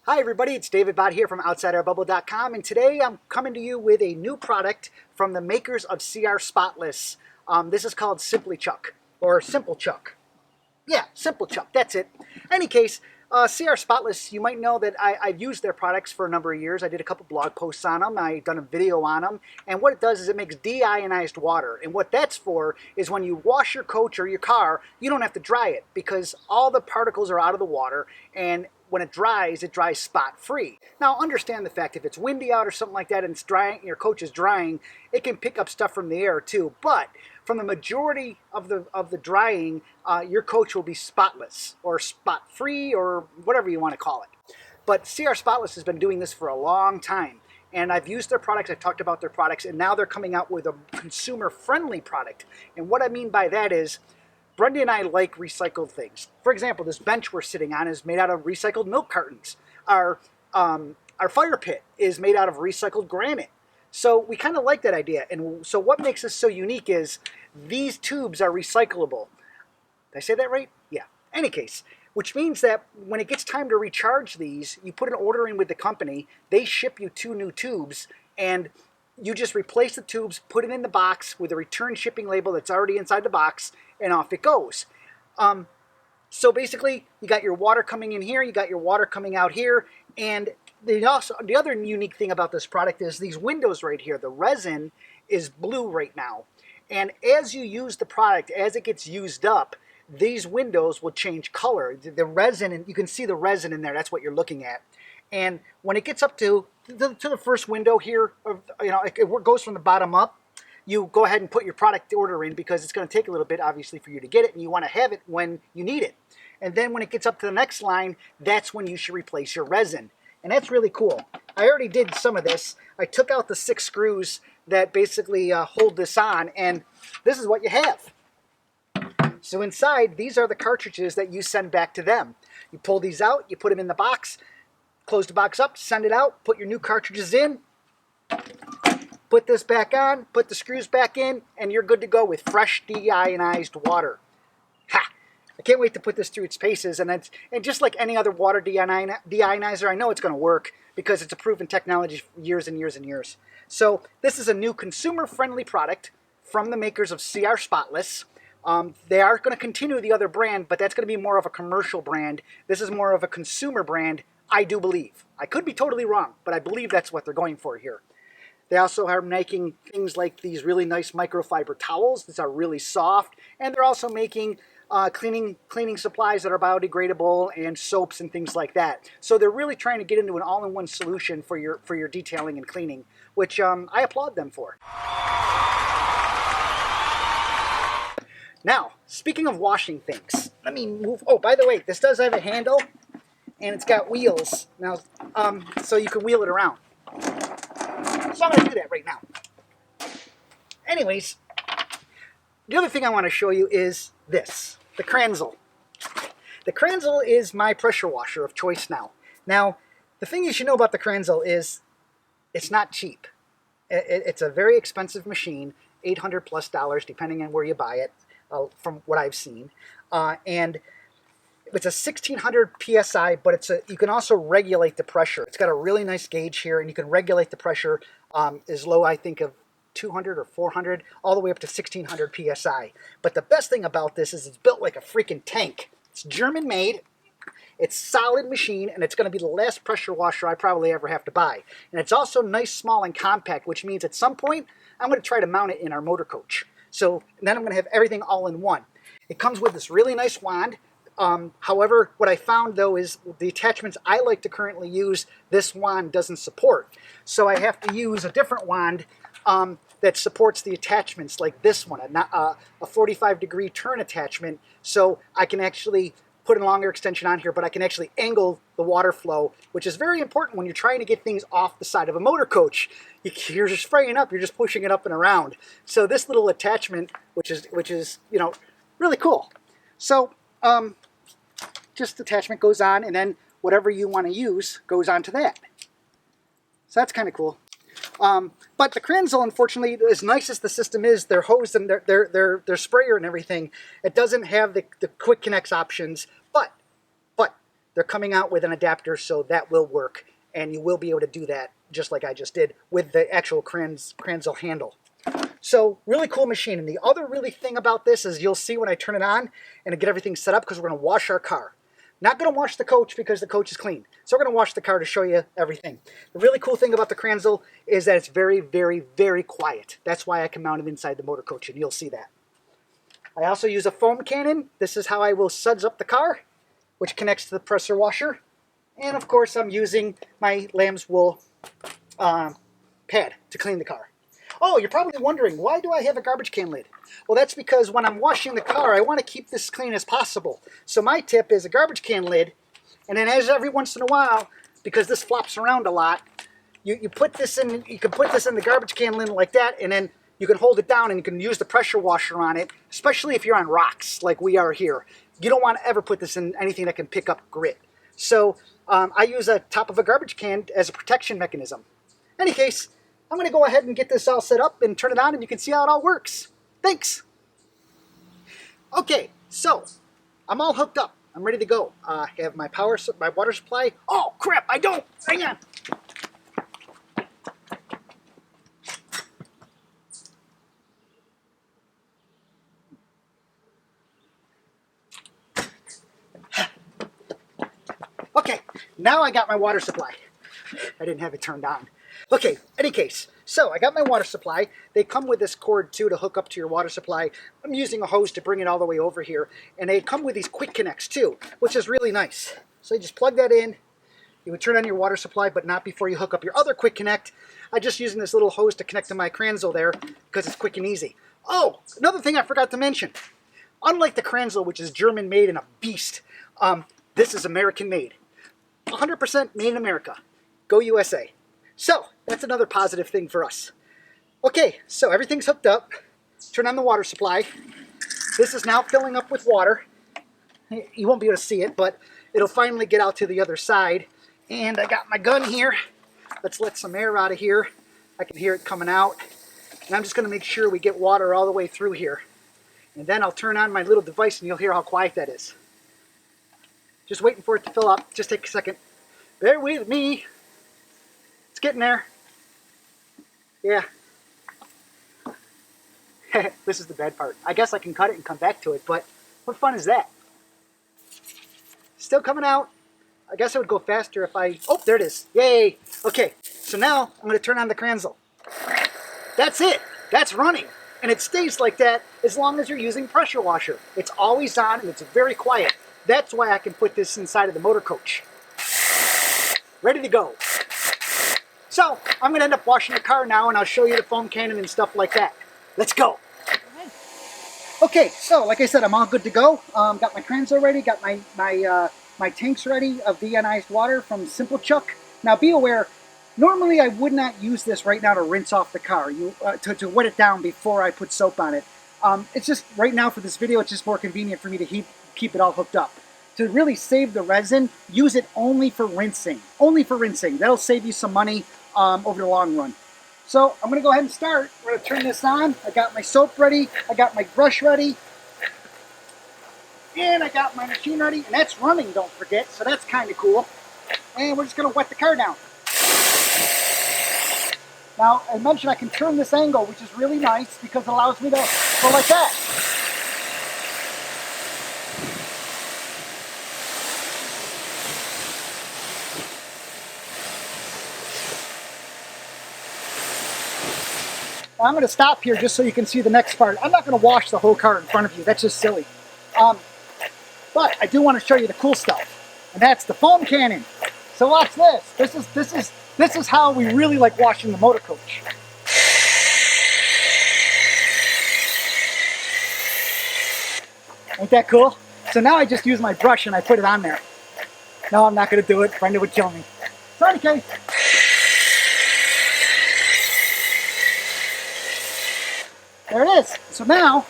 Hi everybody, it's David Bott here from OutsideOurBubble.com, and today I'm coming to you with a new product from the makers of CR Spotless. This is called Simply Chuck, or Simple Chuck. Yeah, Simple Chuck, that's it. Any case, CR Spotless, you might know that I've used their products for a number of years. I did a couple blog posts on them, I've done a video on them, and what it does is it makes deionized water. And what that's for is when you wash your coach or your car, you don't have to dry it because all the particles are out of the water, and when it dries spot free. Now understand the fact if it's windy out or something like that and it's drying, your coach is drying, it can pick up stuff from the air too. But from the majority of the drying, your coach will be spotless or spot free or whatever you want to call it. But CR Spotless has been doing this for a long time. And I've used their products, I've talked about their products, and now they're coming out with a consumer-friendly product. And what I mean by that is, Brenda and I like recycled things. For example, this bench we're sitting on is made out of recycled milk cartons. Our fire pit is made out of recycled granite. So we kind of like that idea. And so what makes this so unique is these tubes are recyclable. Did I say that right? Yeah. Any case, which means that when it gets time to recharge these, you put an order in with the company, they ship you 2 new tubes, and you just replace the tubes, put it in the box with a return shipping label that's already inside the box, and off it goes. So basically, you got your water coming in here, you got your water coming out here, and the other unique thing about this product is these windows right here. The resin is blue right now, and as you use the product, as it gets used up, these windows will change color. The resin, and you can see the resin in there, that's what you're looking at. And when it gets up to the first window here, it goes from the bottom up, you go ahead and put your product order in because it's going to take a little bit, obviously, for you to get it, and you want to have it when you need it. And then when it gets up to the next line, that's when you should replace your resin. And that's really cool. I already did some of this. I took out the 6 screws that basically hold this on, and this is what you have. So inside, these are the cartridges that you send back to them. You pull these out, you put them in the box, close the box up, send it out, put your new cartridges in, put this back on, put the screws back in, and you're good to go with fresh deionized water. Ha! I can't wait to put this through its paces, and just like any other water deionizer, I know it's going to work because it's a proven technology for years and years and years. So this is a new consumer-friendly product from the makers of CR Spotless. They are going to continue the other brand, but that's going to be more of a commercial brand. This is more of a consumer brand, I do believe. I could be totally wrong, but I believe that's what they're going for here. They also are making things like these really nice microfiber towels that are really soft, and they're also making cleaning supplies that are biodegradable and soaps and things like that. So they're really trying to get into an all-in-one solution for your detailing and cleaning, which I applaud them for. Now, speaking of washing things, let me move. Oh, by the way, this does have a handle, and it's got wheels now, so you can wheel it around. So I'm going to do that right now. Anyways, the other thing I want to show you is this, the Kanzle. The Kanzle is my pressure washer of choice now. Now, the thing you should know about the Kanzle is it's not cheap. It's a very expensive machine, $800 plus depending on where you buy it, from what I've seen. And it's a 1600 PSI, but you can also regulate the pressure. It's got a really nice gauge here, and you can regulate the pressure as low, I think, of 200 or 400, all the way up to 1600 PSI. But the best thing about this is it's built like a freaking tank. It's German-made, it's a solid machine, and it's going to be the last pressure washer I probably ever have to buy. And it's also nice, small, and compact, which means at some point, I'm going to try to mount it in our motor coach. So then I'm going to have everything all in one. It comes with this really nice wand. However, what I found, though, is the attachments I like to currently use, this wand doesn't support. So I have to use a different wand that supports the attachments, like this one, a 45-degree turn attachment, so I can actually put a longer extension on here, but I can actually angle the water flow, which is very important when you're trying to get things off the side of a motor coach. You're just spraying up, you're just pushing it up and around. So this little attachment, which is really cool. So just the attachment goes on, and then whatever you want to use goes onto that. So that's kind of cool. But the Kanzle, unfortunately, as nice as the system is, their hose and their sprayer and everything, it doesn't have the quick connects options. But they're coming out with an adapter, so that will work. And you will be able to do that just like I just did with the actual Kanzle handle. So really cool machine. And the other really thing about this is you'll see when I turn it on and get everything set up, because we're going to wash our car. Not going to wash the coach because the coach is clean. So we're going to wash the car to show you everything. The really cool thing about the Kanzle is that it's very, very, very quiet. That's why I can mount it inside the motor coach, and you'll see that. I also use a foam cannon. This is how I will suds up the car, which connects to the pressure washer. And of course, I'm using my lamb's wool pad to clean the car. Oh, you're probably wondering, why do I have a garbage can lid? Well, that's because when I'm washing the car, I want to keep this clean as possible. So my tip is a garbage can lid, and then every once in a while, because this flops around a lot, you put this in. You can put this in the garbage can lid like that, and then you can hold it down and you can use the pressure washer on it, especially if you're on rocks like we are here. You don't want to ever put this in anything that can pick up grit. So I use a top of a garbage can as a protection mechanism. In any case, I'm going to go ahead and get this all set up and turn it on, and you can see how it all works. Thanks. Okay, so I'm all hooked up. I'm ready to go. I have my water supply. Oh, crap, I don't. Hang on. Okay, now I got my water supply. I didn't have it turned on. Okay, any case, so I got my water supply. They come with this cord too to hook up to your water supply. I'm using a hose to bring it all the way over here. And they come with these quick connects too, which is really nice. So you just plug that in. You would turn on your water supply, but not before you hook up your other quick connect. I'm just using this little hose to connect to my Kanzle there because it's quick and easy. Oh, another thing I forgot to mention. Unlike the Kanzle, which is German made and a beast, this is American made. 100% made in America. Go USA. So, that's another positive thing for us. Okay, so everything's hooked up. Turn on the water supply. This is now filling up with water. You won't be able to see it, but it'll finally get out to the other side. And I got my gun here. Let's let some air out of here. I can hear it coming out. And I'm just going to make sure we get water all the way through here. And then I'll turn on my little device and you'll hear how quiet that is. Just waiting for it to fill up. Just take a second. Bear with me. It's getting there. Yeah. This is the bad part. I guess I can cut it and come back to it, but what fun is that? Still coming out. I guess it would go faster if I... Oh, there it is. Yay. Okay, so now I'm going to turn on the Kanzle. That's it. That's running. And it stays like that as long as you're using pressure washer. It's always on and it's very quiet. That's why I can put this inside of the motor coach. Ready to go. So, I'm going to end up washing the car now, and I'll show you the foam cannon and stuff like that. Let's go. Okay, so like I said, I'm all good to go. Got my Kanzle ready, got my tanks ready of deionized water from Simple Chuck. Now be aware, normally I would not use this right now to rinse off the car, to wet it down before I put soap on it. It's just, right now for this video, it's just more convenient for me to keep it all hooked up. To really save the resin, use it only for rinsing. Only for rinsing. That'll save you some money over the long run. So I'm going to go ahead and start. We're going to turn this on. I got my soap ready. I got my brush ready. And I got my machine ready. And that's running, don't forget. So that's kind of cool. And we're just going to wet the car down. Now, I mentioned I can turn this angle, which is really nice because it allows me to go like that. I'm going to stop here just so you can see the next part. I'm not going to wash the whole car in front of you. That's just silly. But I do want to show you the cool stuff, and that's the foam cannon. So watch this. This is how we really like washing the motor coach. Ain't that cool? So now I just use my brush and I put it on there. No, I'm not going to do it. Brenda would kill me. So in any case. There it is. So now,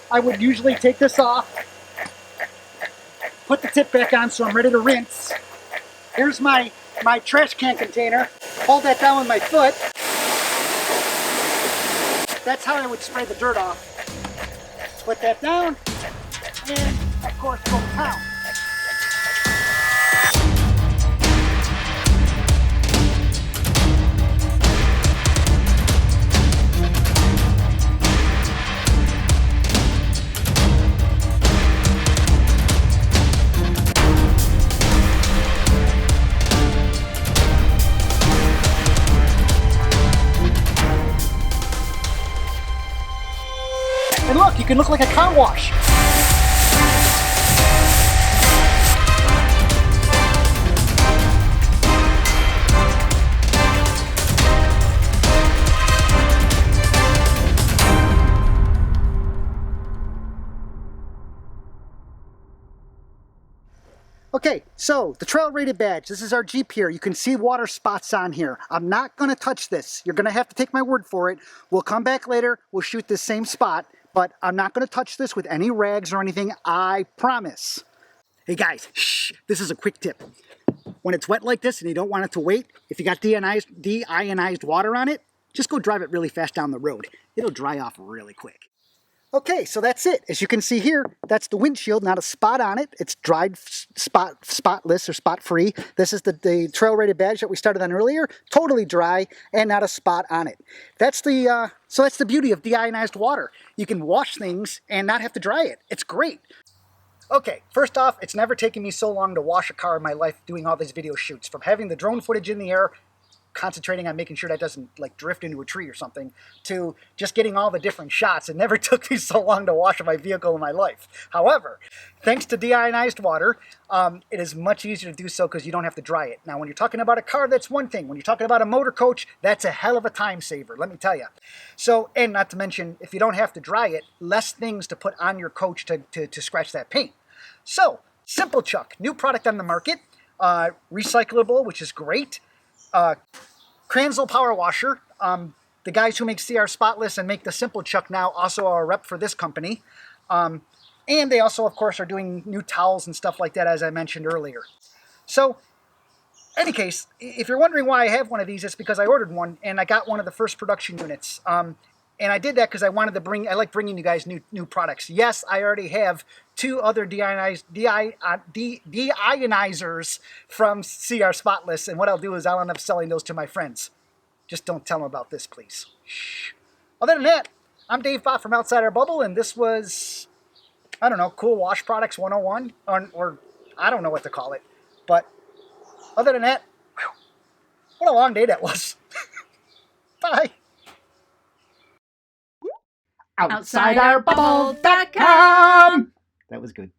I would usually take this off, put the tip back on so I'm ready to rinse. Here's my trash can container. Hold that down with my foot. That's how I would spray the dirt off. Put that down, and of course go to town. And look, you can look like a car wash. Okay, so the trail rated badge. This is our Jeep here. You can see water spots on here. I'm not going to touch this. You're going to have to take my word for it. We'll come back later. We'll shoot this same spot, but I'm not going to touch this with any rags or anything. I promise. Hey guys, shh, this is a quick tip. When it's wet like this and you don't want it to wait, if you got deionized water on it, just go drive it really fast down the road. It'll dry off really quick. Okay, so that's it. As you can see here, that's the windshield, not a spot on it. It's dried spotless or spot free. This is the trail rated badge that we started on earlier, totally dry and not a spot on it. That's the so that's the beauty of deionized water. You can wash things and not have to dry it. It's great. Okay, first off, it's never taken me so long to wash a car in my life doing all these video shoots. From having the drone footage in the air, concentrating on making sure that doesn't like drift into a tree or something, to just getting all the different shots. It never took me so long to wash my vehicle in my life. However, thanks to deionized water, it is much easier to do so because you don't have to dry it. Now, when you're talking about a car, that's one thing. When you're talking about a motor coach, that's a hell of a time saver, let me tell you. So, and not to mention, if you don't have to dry it, less things to put on your coach to scratch that paint. So, Simple Chuck, new product on the market, recyclable, which is great. Kanzle power washer. The guys who make CR Spotless and make the Simple Chuck now also are a rep for this company. And they also, of course, are doing new towels and stuff like that, as I mentioned earlier. So, any case, if you're wondering why I have one of these, it's because I ordered one and I got one of the first production units. And I did that because I wanted to I like bringing you guys new products. Yes, I already have 2 other deionizers from CR Spotless, and what I'll do is I'll end up selling those to my friends. Just don't tell them about this, please. Shh. Other than that, I'm Dave Bott from Outside Our Bubble, and this was, I don't know, Cool Wash Products 101, or I don't know what to call it. But other than that, whew, what a long day that was. Bye. OutsideOurBubble.com. That was good.